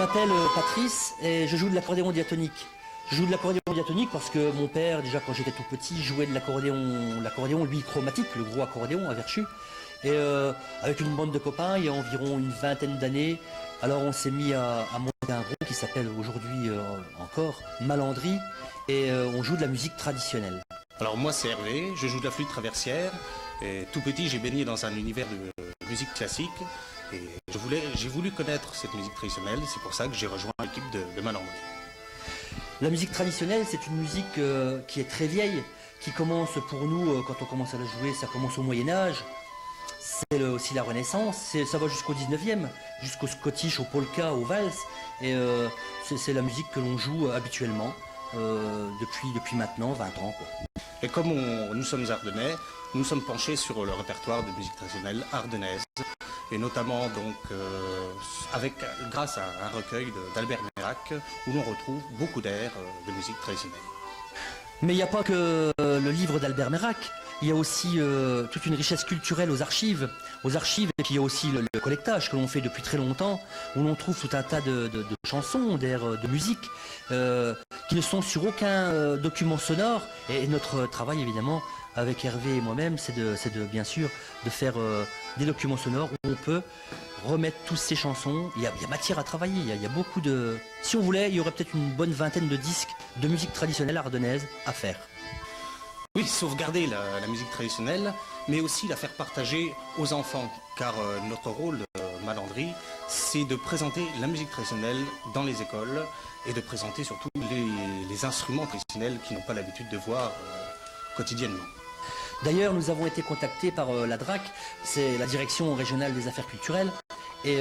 m'appelle Patrice et je joue de l'accordéon diatonique. Je joue de l'accordéon diatonique parce que mon père, déjà quand j'étais tout petit, jouait de l'accordéon lui chromatique, le gros accordéon à Verchu. Et avec une bande de copains, il y a environ une vingtaine d'années, alors on s'est mis à monter un groupe qui s'appelle aujourd'hui encore Malandry et on joue de la musique traditionnelle. Alors moi c'est Hervé, je joue de la flûte traversière et tout petit j'ai baigné dans un univers de musique classique et j'ai voulu connaître cette musique traditionnelle, c'est pour ça que j'ai rejoint l'équipe de Malandry. La musique traditionnelle, c'est une musique qui est très vieille, qui commence pour nous, quand on commence à la jouer, ça commence au Moyen-Âge. C'est aussi la Renaissance, ça va jusqu'au 19e, jusqu'au Scottish, au polka, au valse. Et c'est la musique que l'on joue habituellement depuis maintenant 20 ans, quoi. Et comme nous sommes ardennais, nous sommes penchés sur le répertoire de musique traditionnelle ardennaise. Et notamment donc grâce à un recueil d'Albert Merak où l'on retrouve beaucoup d'airs de musique traditionnelle. Mais il n'y a pas que le livre d'Albert Merak, il y a aussi toute une richesse culturelle aux archives, et puis il y a aussi le collectage que l'on fait depuis très longtemps, où l'on trouve tout un tas de chansons, d'airs de musique, qui ne sont sur aucun document sonore, et notre travail évidemment, avec Hervé et moi-même, c'est bien sûr de faire des documents sonores où on peut remettre toutes ces chansons. Il y a matière à travailler, il y a beaucoup de... Si on voulait, il y aurait peut-être une bonne vingtaine de disques de musique traditionnelle ardennaise à faire. Oui, sauvegarder la musique traditionnelle, mais aussi la faire partager aux enfants, car notre rôle de Malandry, c'est de présenter la musique traditionnelle dans les écoles et de présenter surtout les instruments traditionnels qu'ils n'ont pas l'habitude de voir quotidiennement. D'ailleurs, nous avons été contactés par la DRAC, c'est la Direction régionale des affaires culturelles, et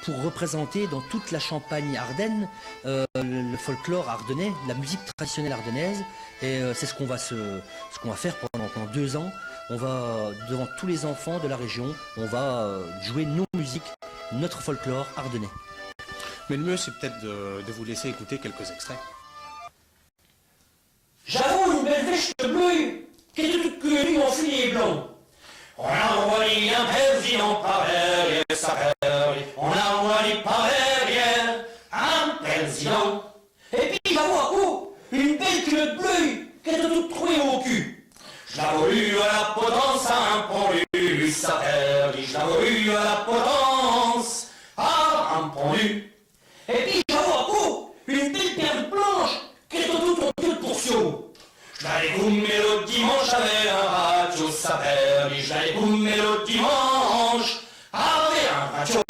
pour représenter dans toute la Champagne-Ardenne le folklore ardennais, la musique traditionnelle ardennaise. Et c'est ce qu'on va faire pendant 2 ans. On va, devant tous les enfants de la région, on va jouer nos musiques, notre folklore ardennais. Mais le mieux, c'est peut-être de vous laisser écouter quelques extraits. J'avoue une belle vache de bleu, qui est toute curie en filet blanc. On a envoyé un président par derrière sa père, on a envoyé par derrière un président. Et puis j'avoue une belle culotte bleue, qui est toute trouée au cul. Je l'ai voulu à la potence, un pendu, sa père, je l'ai voulu à la potence, un pendu. Et puis j'avoue une belle perle blanche, qui est toute en queue de portion. J'allais goumer le dimanche avec un radio, sa père, j'allais goumer le dimanche avec un radio.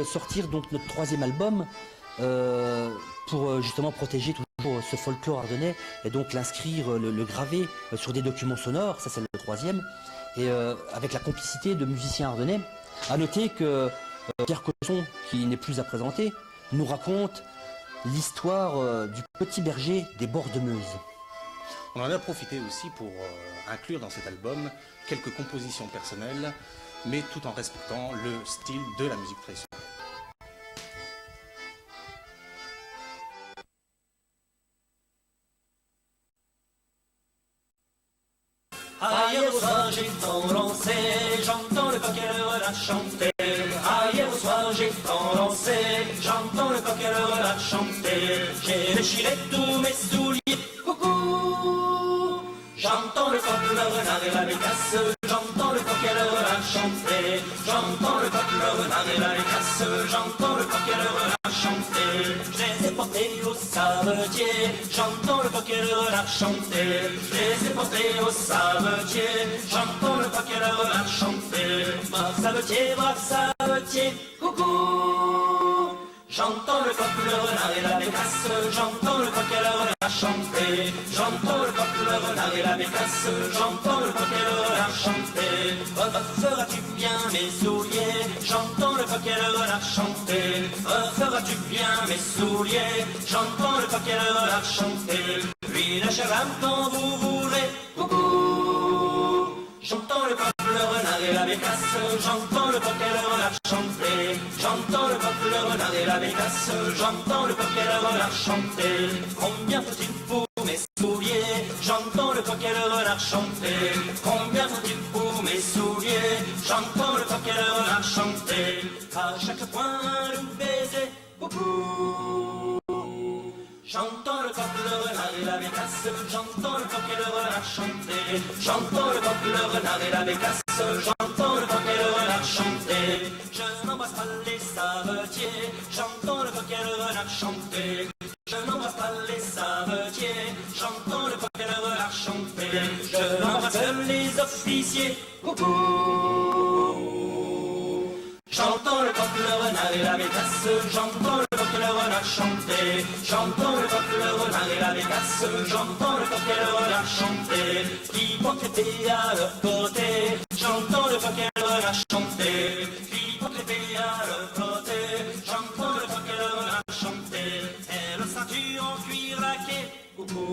sortir donc notre 3e album pour justement protéger toujours ce folklore ardennais et donc l'inscrire, le graver sur des documents sonores, ça c'est le 3e, et avec la complicité de musiciens ardennais. À noter que Pierre Cosson, qui n'est plus à présenter, nous raconte l'histoire du petit berger des bords de Meuse. On en a profité aussi pour inclure dans cet album quelques compositions personnelles, mais tout en respectant le style de la musique traditionnelle. Hier au soir j'ai tant lancé, j'entends le coq et le renard chanter. Hier au soir j'ai tant lancé, j'entends le coq et le renard chanter. J'ai déchiré tous mes souliers, coucou. J'entends le coq, le renard et la bécasse, j'entends le coq et le renard chanter. J'entends le coq, le renard et la bécasse, j'entends le coq et le renard chanter. Je les ai portés au savetier, j'entends le coq et le renard chanter. Je les ai portés au savetier, j'entends le coq et le renard chanter. Brave savetier, coucou. J'entends le coq, le renard et la bécasse, j'entends le coq et le renard chanter. J'entends le coq, le renard et la bécasse, j'entends le coq et le renard chanter. Referas-tu bien mes souliers, j'entends le coq et le renard chanter. Referas-tu bien mes souliers, j'entends le coq et le renard chanter. Puis lâchez-la quand vous voulez, coucou. J'entends le coq, le renard et la bécasse, j'entends le coq et le renard chanter. J'entends le coq, le renard et la bécasse, j'entends le coq et le renard chanter. Combien faut-il pour mes souliers, j'entends le coq et le renard chanter. Combien faut-il pour mes souliers, j'entends le coq et le renard chanter. À chaque point le baiser, coucou. J'entends le coq, le renard et la bécasse, j'entends le coq et le renard chanter. J'entends le coq, le renard et la bécasse, j'entends le coq et le renard chanter. Je n'embrasse pas les savetiers, j'entends le coq et le renard chanter. Je n'embrasse pas les savetiers, j'entends le coq et le renard chanter. Je n'embrasse que les officiers, coucou. J'entends le coq, le renard et la bécasse, j'entends le coq et le renard chanter. J'entends le coq, le renard et la bécasse, j'entends le coq et le renard chanter. L'hypocrité à leur côté, j'entends le coq et le renard chanter. L'hypocrité à leur côté, j'entends le coq et le renard chanter. Et le ceinture en cuir laqué, coucou.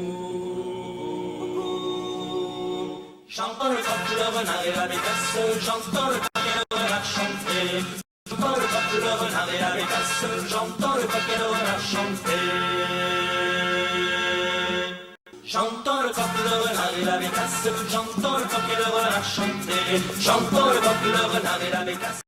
J'entends le coq, le renard et la bécasse, j'entends le coq et le renard chanter. J'entends le coq, le renard et la bécasse, j'entends le coq et le renard chanter. J'entends le coq, le renard et la bécasse, j'entends le coq et le renard chanter. J'entends le coq, le renard et la bécasse.